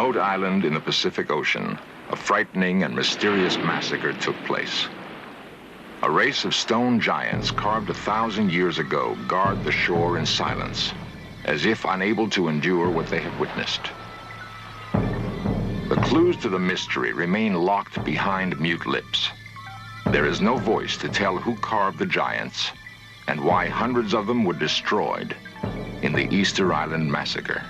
remote island in the Pacific Ocean, a frightening and mysterious massacre took place. A race of stone giants carved 1,000 years ago guard the shore in silence, as if unable to endure what they have witnessed. The clues to the mystery remain locked behind mute lips. There is no voice to tell who carved the giants and why hundreds of them were destroyed in the Easter Island Massacre.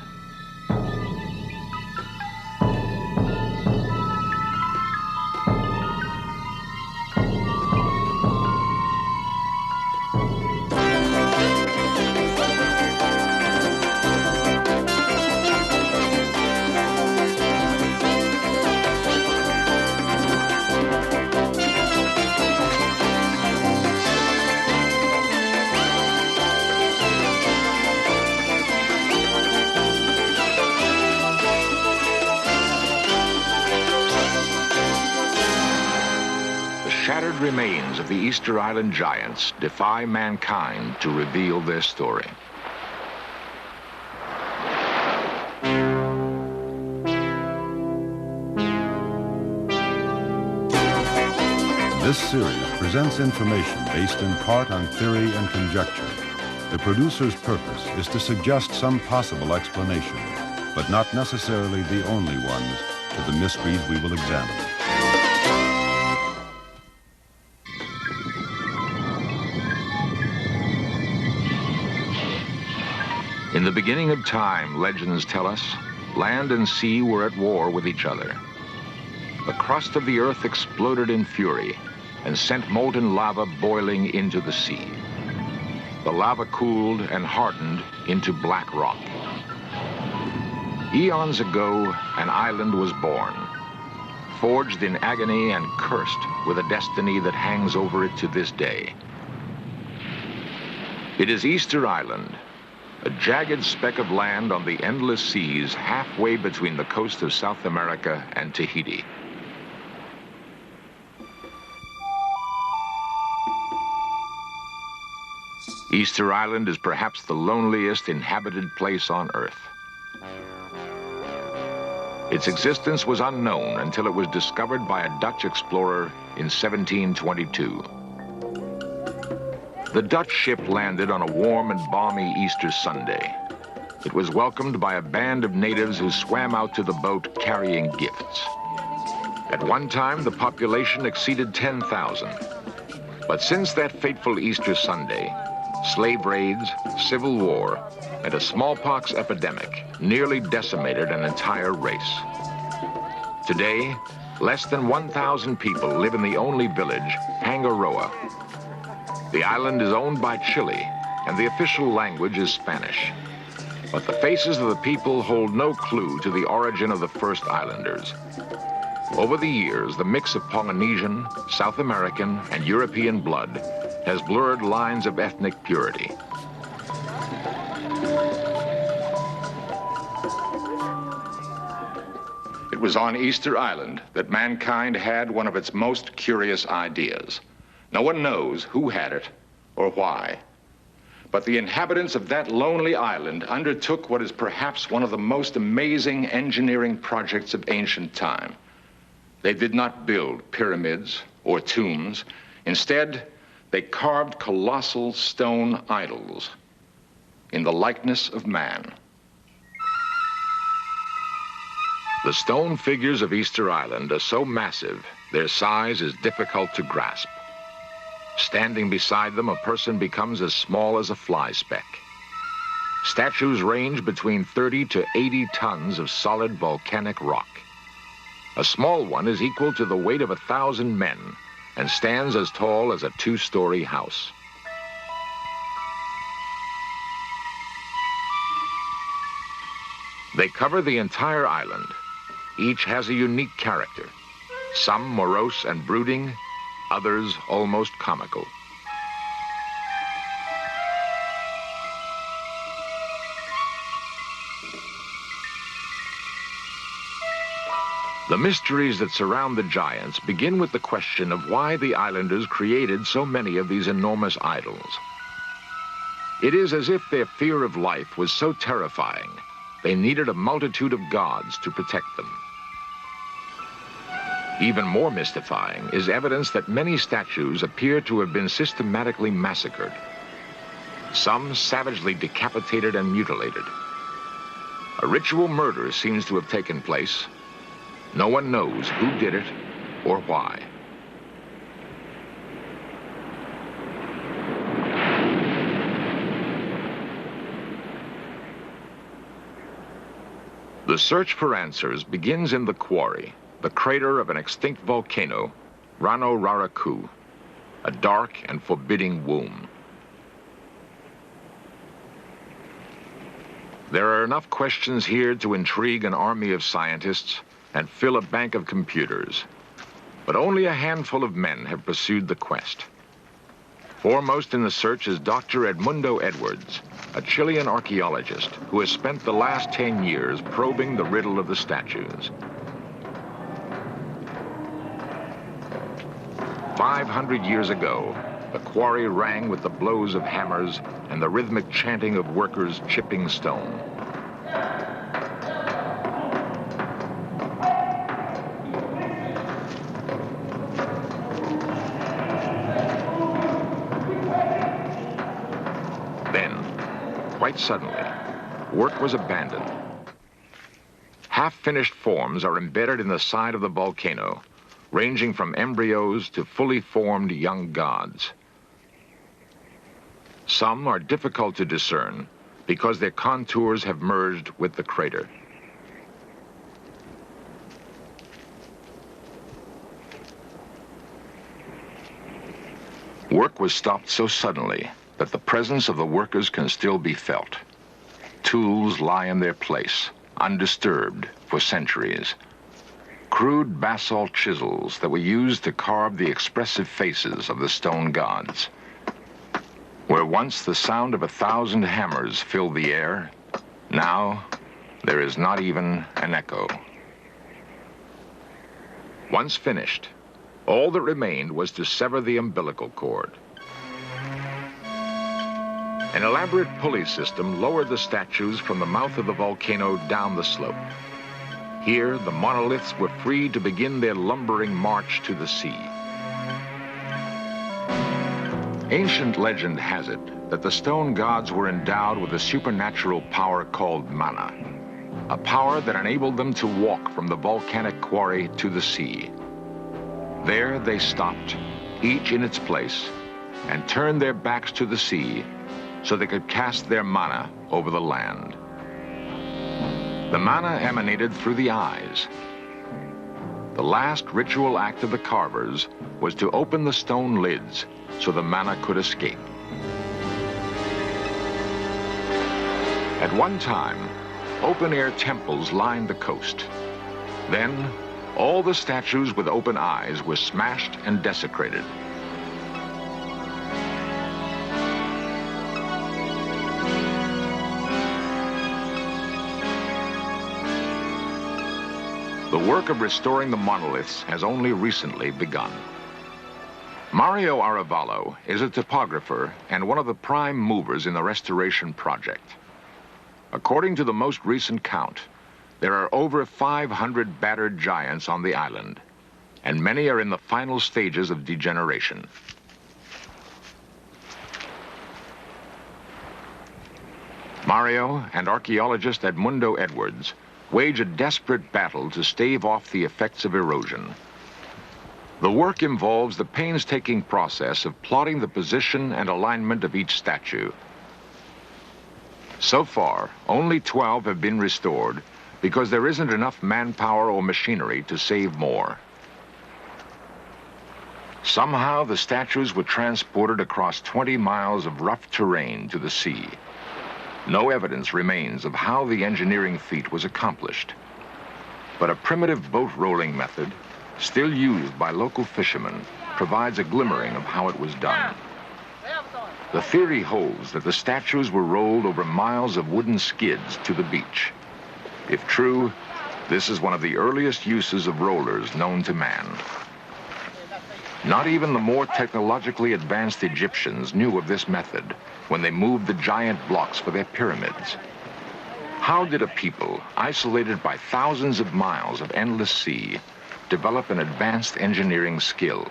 Remains of the Easter Island giants defy mankind to reveal their story. This series presents information based in part on theory and conjecture. The producer's purpose is to suggest some possible explanation, but not necessarily the only ones, to the mysteries we will examine. In the beginning of time, legends tell us, land and sea were at war with each other. The crust of the earth exploded in fury and sent molten lava boiling into the sea. The lava cooled and hardened into black rock. Eons ago, an island was born, forged in agony and cursed with a destiny that hangs over it to this day. It is Easter Island, a jagged speck of land on the endless seas halfway between the coast of South America and Tahiti. Easter Island is perhaps the loneliest inhabited place on Earth. Its existence was unknown until it was discovered by a Dutch explorer in 1722. The Dutch ship landed on a warm and balmy Easter Sunday. It was welcomed by a band of natives who swam out to the boat carrying gifts. At one time, the population exceeded 10,000. But since that fateful Easter Sunday, slave raids, civil war, and a smallpox epidemic nearly decimated an entire race. Today, less than 1,000 people live in the only village, Hangaroa. The island is owned by Chile, and the official language is Spanish. But the faces of the people hold no clue to the origin of the first islanders. Over the years, the mix of Polynesian, South American, and European blood has blurred lines of ethnic purity. It was on Easter Island that mankind had one of its most curious ideas. No one knows who had it or why. But the inhabitants of that lonely island undertook what is perhaps one of the most amazing engineering projects of ancient time. They did not build pyramids or tombs. Instead, they carved colossal stone idols in the likeness of man. The stone figures of Easter Island are so massive, their size is difficult to grasp. Standing beside them, a person becomes as small as a fly speck. Statues range between 30 to 80 tons of solid volcanic rock. A small one is equal to the weight of 1,000 men and stands as tall as a 2-story house. They cover the entire island. Each has a unique character, some morose and brooding, others almost comical. The mysteries that surround the giants begin with the question of why the islanders created so many of these enormous idols. It is as if their fear of life was so terrifying they needed a multitude of gods to protect them. Even more mystifying is evidence that many statues appear to have been systematically massacred. Some savagely decapitated and mutilated. A ritual murder seems to have taken place. No one knows who did it or why. The search for answers begins in the quarry, the crater of an extinct volcano, Rano Raraku, a dark and forbidding womb. There are enough questions here to intrigue an army of scientists and fill a bank of computers. But only a handful of men have pursued the quest. Foremost in the search is Dr. Edmundo Edwards, a Chilean archaeologist who has spent the last 10 years probing the riddle of the statues. 500 years ago, the quarry rang with the blows of hammers and the rhythmic chanting of workers chipping stone. Then, quite suddenly, work was abandoned. Half-finished forms are embedded in the side of the volcano, ranging from embryos to fully formed young gods. Some are difficult to discern because their contours have merged with the crater. Work was stopped so suddenly that the presence of the workers can still be felt. Tools lie in their place, undisturbed for centuries. Crude basalt chisels that were used to carve the expressive faces of the stone gods. Where once the sound of 1,000 hammers filled the air, now there is not even an echo. Once finished, all that remained was to sever the umbilical cord. An elaborate pulley system lowered the statues from the mouth of the volcano down the slope. Here, the monoliths were free to begin their lumbering march to the sea. Ancient legend has it that the stone gods were endowed with a supernatural power called mana, a power that enabled them to walk from the volcanic quarry to the sea. There they stopped, each in its place, and turned their backs to the sea so they could cast their mana over the land. The mana emanated through the eyes. The last ritual act of the carvers was to open the stone lids so the mana could escape. At one time, open-air temples lined the coast. Then, all the statues with open eyes were smashed and desecrated. The work of restoring the monoliths has only recently begun. Mario Aravallo is a topographer and one of the prime movers in the restoration project. According to the most recent count, there are over 500 battered giants on the island, and many are in the final stages of degeneration. Mario and archaeologist Edmundo Edwards wage a desperate battle to stave off the effects of erosion. The work involves the painstaking process of plotting the position and alignment of each statue. So far, only 12 have been restored because there isn't enough manpower or machinery to save more. Somehow, the statues were transported across 20 miles of rough terrain to the sea. No evidence remains of how the engineering feat was accomplished. But a primitive boat rolling method, still used by local fishermen, provides a glimmering of how it was done. The theory holds that the statues were rolled over miles of wooden skids to the beach. If true, this is one of the earliest uses of rollers known to man. Not even the more technologically advanced Egyptians knew of this method when they moved the giant blocks for their pyramids. How did a people, isolated by thousands of miles of endless sea, develop an advanced engineering skill?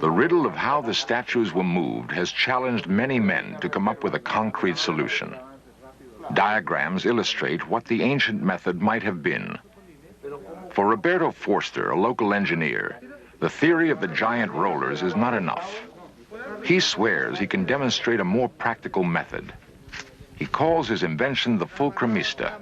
The riddle of how the statues were moved has challenged many men to come up with a concrete solution. Diagrams illustrate what the ancient method might have been. For Roberto Forster, a local engineer, the theory of the giant rollers is not enough. He swears he can demonstrate a more practical method. He calls his invention the fulcrumista.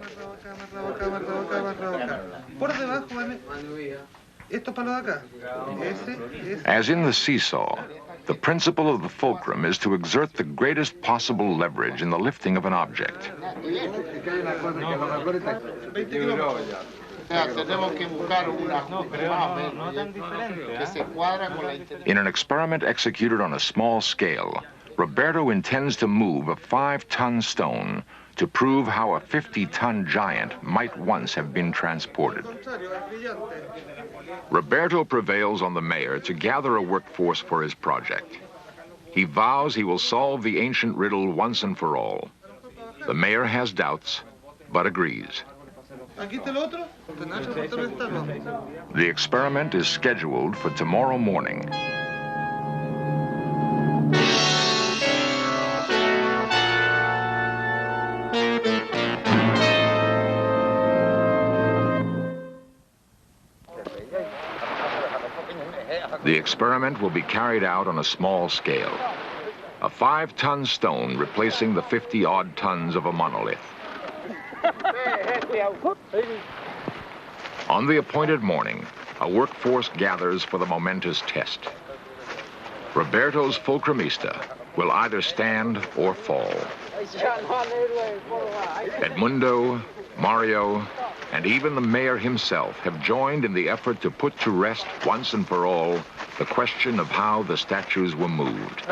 As in the seesaw, the principle of the fulcrum is to exert the greatest possible leverage in the lifting of an object. In an experiment executed on a small scale, Roberto intends to move a 5-ton stone to prove how a 50-ton giant might once have been transported. Roberto prevails on the mayor to gather a workforce for his project. He vows he will solve the ancient riddle once and for all. The mayor has doubts, but agrees. The experiment is scheduled for tomorrow morning. The experiment will be carried out on a small scale. A 5-ton stone replacing the 50-odd tons of a monolith. On the appointed morning, a workforce gathers for the momentous test. Roberto's fulcrumista will either stand or fall. Edmundo, Mario, and even the mayor himself have joined in the effort to put to rest once and for all the question of how the statues were moved.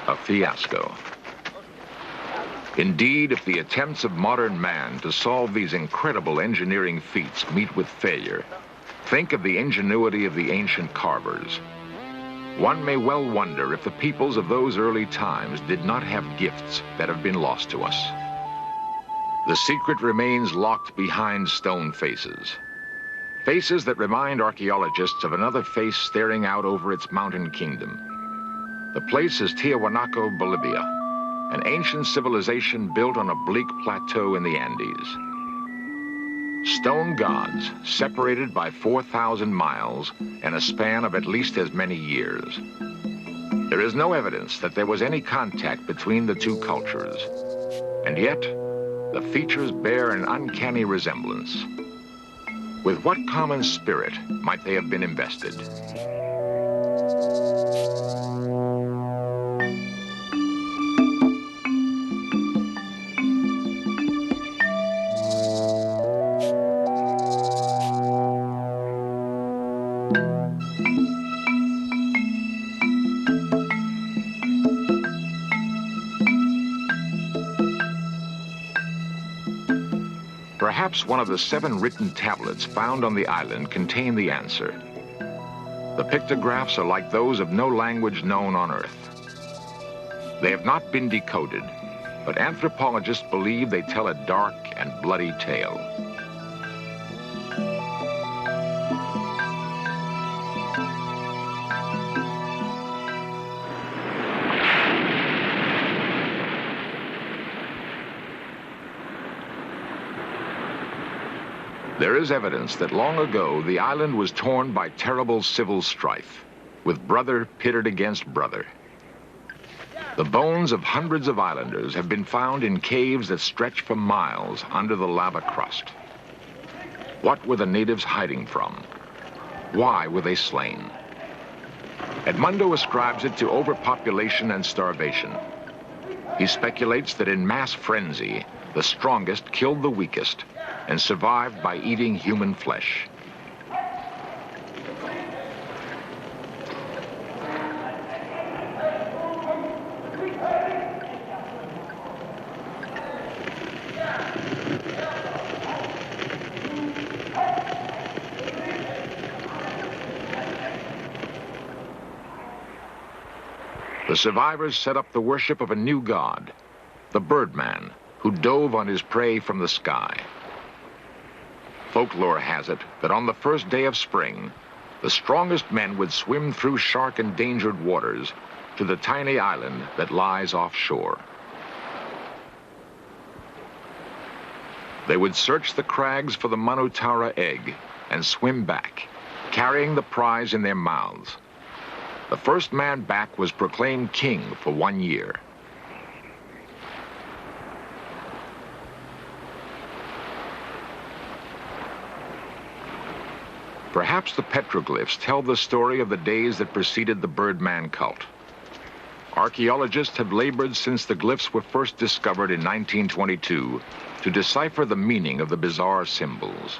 A fiasco. Indeed, if the attempts of modern man to solve these incredible engineering feats meet with failure, think of the ingenuity of the ancient carvers. One may well wonder if the peoples of those early times did not have gifts that have been lost to us. The secret remains locked behind stone faces. Faces that remind archaeologists of another face staring out over its mountain kingdom. The place is Tiahuanaco, Bolivia, an ancient civilization built on a bleak plateau in the Andes. Stone gods separated by 4,000 miles and a span of at least as many years. There is no evidence that there was any contact between the two cultures, and yet the features bear an uncanny resemblance. With what common spirit might they have been invested? Perhaps one of the 7 written tablets found on the island contain the answer. The pictographs are like those of no language known on Earth. They have not been decoded, but anthropologists believe they tell a dark and bloody tale. There is evidence that long ago the island was torn by terrible civil strife. with brother pitted against brother. The bones of hundreds of islanders have been found in caves that stretch for miles under the lava crust. What were the natives hiding from? Why were they slain? Edmundo ascribes it to overpopulation and starvation. He speculates that in mass frenzy, the strongest killed the weakest and survived by eating human flesh. The survivors set up the worship of a new god, the Birdman, who dove on his prey from the sky. Folklore has it that on the first day of spring, the strongest men would swim through shark-endangered waters to the tiny island that lies offshore. They would search the crags for the Manutara egg and swim back, carrying the prize in their mouths. The first man back was proclaimed king for 1 year. Perhaps the petroglyphs tell the story of the days that preceded the Birdman cult. Archaeologists have labored since the glyphs were first discovered in 1922 to decipher the meaning of the bizarre symbols.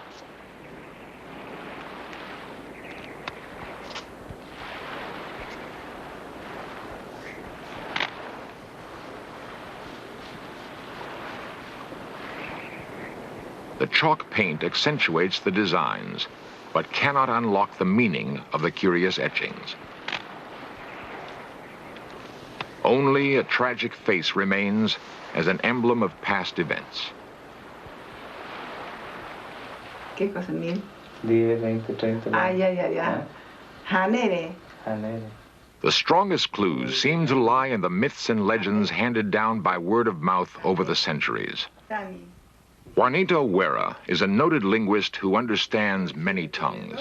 The chalk paint accentuates the designs, but cannot unlock the meaning of the curious etchings. Only a tragic face remains as an emblem of past events. ¿Qué cosa mil? 10, 20, 30. Ya. Hanere. The strongest clues seem to lie in the myths and legends handed down by word of mouth over the centuries. Juanita Wera is a noted linguist who understands many tongues.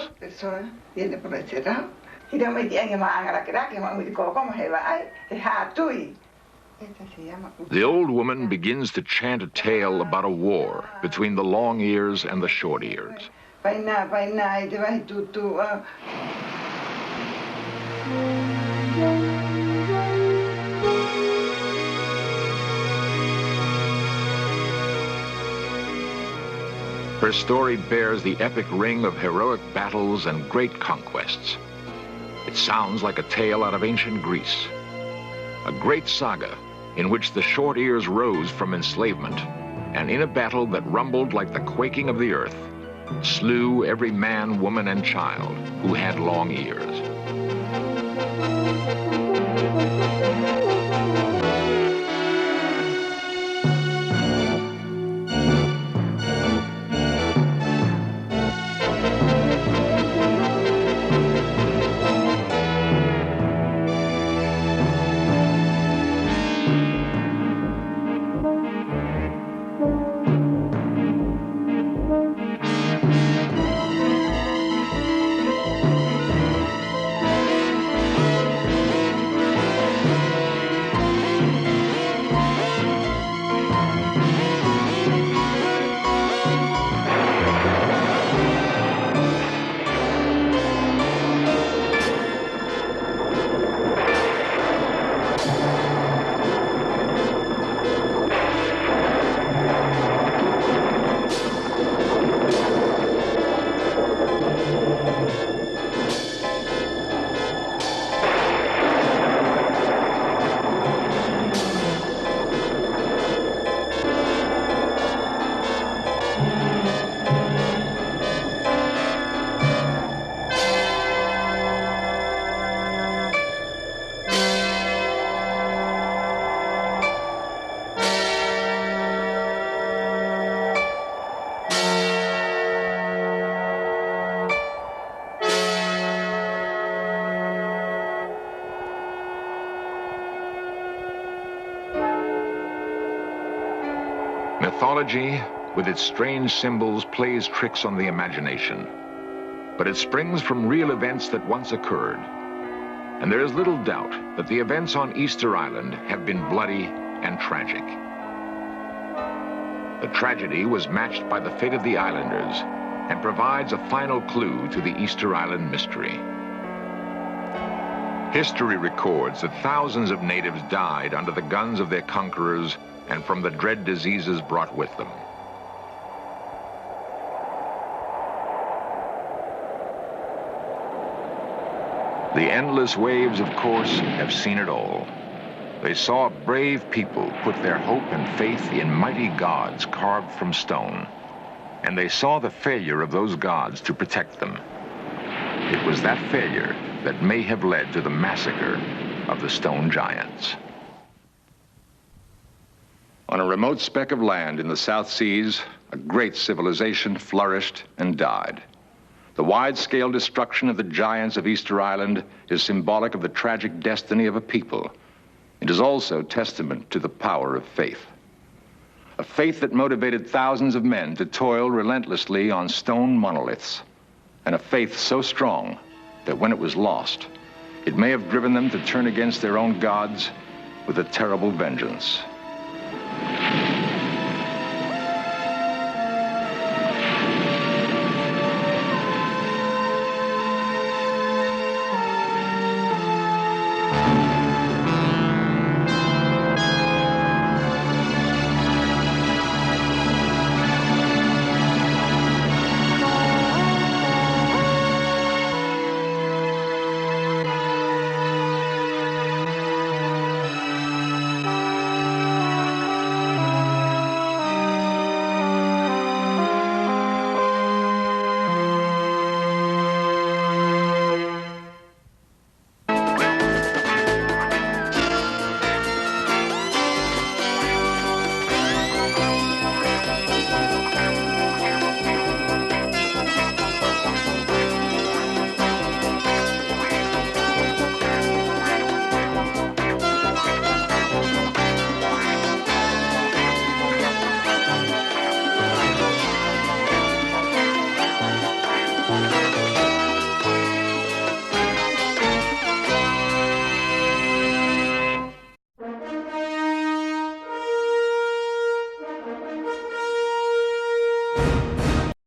The old woman begins to chant a tale about a war between the long ears and the short ears. Her story bears the epic ring of heroic battles and great conquests. It sounds like a tale out of ancient Greece, a great saga in which the short ears rose from enslavement and in a battle that rumbled like the quaking of the earth, slew every man, woman, and child who had long ears. Mythology, with its strange symbols, plays tricks on the imagination. But it springs from real events that once occurred. And there is little doubt that the events on Easter Island have been bloody and tragic. The tragedy was matched by the fate of the islanders and provides a final clue to the Easter Island mystery. History records that thousands of natives died under the guns of their conquerors and from the dread diseases brought with them. The endless waves, of course, have seen it all. They saw brave people put their hope and faith in mighty gods carved from stone, and they saw the failure of those gods to protect them. It was that failure that may have led to the massacre of the stone giants. On a remote speck of land in the South Seas, a great civilization flourished and died. The wide-scale destruction of the giants of Easter Island is symbolic of the tragic destiny of a people. It is also testament to the power of faith. A faith that motivated thousands of men to toil relentlessly on stone monoliths. And a faith so strong that when it was lost, it may have driven them to turn against their own gods with a terrible vengeance.